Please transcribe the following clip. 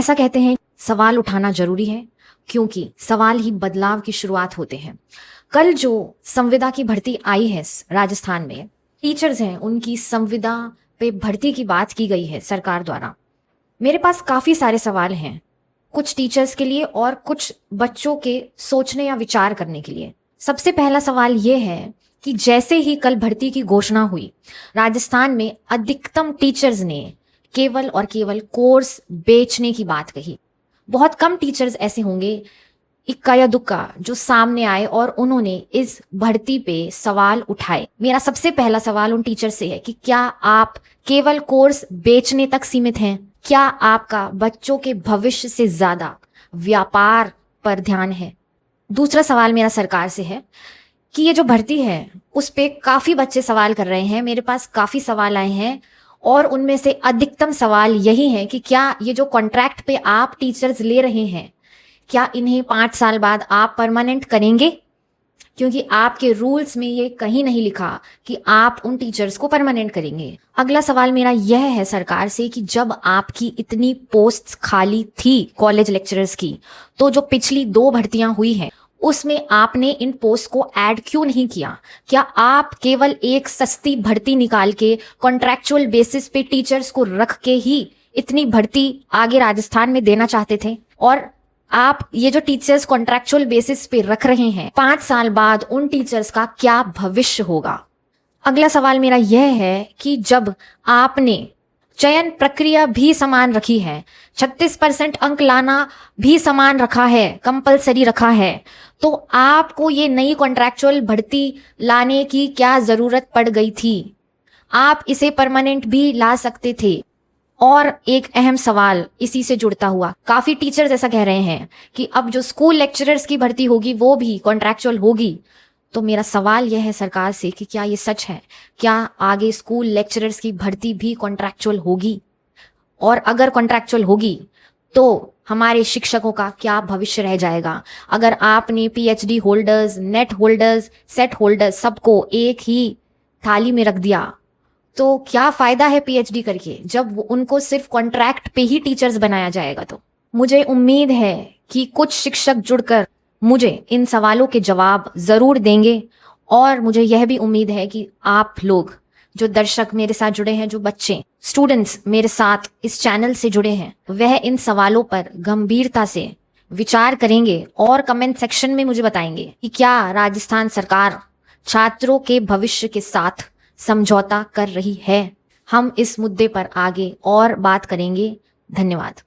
ऐसा कहते हैं सवाल उठाना जरूरी है, क्योंकि सवाल ही बदलाव की शुरुआत होते हैं। कल जो संविदा की भर्ती आई है राजस्थान में, टीचर्स हैं उनकी संविदा पे भर्ती की बात की गई है सरकार द्वारा। मेरे पास काफी सारे सवाल हैं, कुछ टीचर्स के लिए और कुछ बच्चों के सोचने या विचार करने के लिए। सबसे पहला सवाल ये है कि जैसे ही कल भर्ती की घोषणा हुई, राजस्थान में अधिकतम टीचर्स ने केवल और केवल कोर्स बेचने की बात कही। बहुत कम टीचर्स ऐसे होंगे, इक्का या दुक्का, जो सामने आए और उन्होंने इस भर्ती पे सवाल उठाए। मेरा सबसे पहला सवाल उन टीचर से है कि क्या आप केवल कोर्स बेचने तक सीमित हैं? क्या आपका बच्चों के भविष्य से ज्यादा व्यापार पर ध्यान है? दूसरा सवाल मेरा सरकार से है कि ये जो भर्ती है उस पे काफी बच्चे सवाल कर रहे हैं। मेरे पास काफी सवाल आए हैं और उनमें से अधिकतम सवाल यही है कि क्या ये जो कॉन्ट्रैक्ट पे आप टीचर्स ले रहे हैं, क्या इन्हें 5 साल बाद आप परमानेंट करेंगे? क्योंकि आपके रूल्स में ये कहीं नहीं लिखा कि आप उन टीचर्स को परमानेंट करेंगे। अगला सवाल मेरा यह है सरकार से कि जब आपकी इतनी पोस्ट्स खाली थी कॉलेज लेक्चरर्स की, तो जो पिछली 2 भर्तियां हुई हैं उसमें आपने इन पोस्ट को ऐड क्यों नहीं किया? क्या आप केवल एक सस्ती भर्ती निकाल के कॉन्ट्रैक्चुअल बेसिस पे टीचर्स को रख के ही इतनी भर्ती आगे राजस्थान में देना चाहते थे? और आप ये जो टीचर्स कॉन्ट्रैक्चुअल बेसिस पे रख रहे हैं, 5 साल बाद उन टीचर्स का क्या भविष्य होगा? अगला सवाल मेरा यह है कि जब आपने चयन प्रक्रिया भी समान रखी है, 36% अंक लाना भी समान रखा है, कंपलसरी रखा है, तो आपको ये नई कॉन्ट्रैक्चुअल भर्ती लाने की क्या जरूरत पड़ गई थी? आप इसे परमानेंट भी ला सकते थे। और एक अहम सवाल इसी से जुड़ता हुआ, काफी टीचर्स ऐसा कह रहे हैं कि अब जो स्कूल लेक्चरर्स की भर्ती होगी वो भी कॉन्ट्रैक्चुअल होगी। तो मेरा सवाल यह है सरकार से कि क्या ये सच है? क्या आगे स्कूल लेक्चरर्स की भर्ती भी कॉन्ट्रैक्चुअल होगी? और अगर कॉन्ट्रैक्चुअल होगी तो हमारे शिक्षकों का क्या भविष्य रह जाएगा? अगर आपने PhD holders, net holders, set holders सबको एक ही थाली में रख दिया, तो क्या फायदा है पीएचडी करके जब उनको सिर्फ कॉन्ट्रैक्ट पे ही टीचर्स बनाया जाएगा? तो मुझे उम्मीद है कि कुछ शिक्षक जुड़कर मुझे इन सवालों के जवाब जरूर देंगे। और मुझे यह भी उम्मीद है कि आप लोग जो दर्शक मेरे साथ जुड़े हैं, जो बच्चे, स्टूडेंट्स मेरे साथ इस चैनल से जुड़े हैं, वह इन सवालों पर गंभीरता से विचार करेंगे और कमेंट सेक्शन में मुझे बताएंगे कि क्या राजस्थान सरकार छात्रों के भविष्य के साथ समझौता कर रही है। हम इस मुद्दे पर आगे और बात करेंगे। धन्यवाद।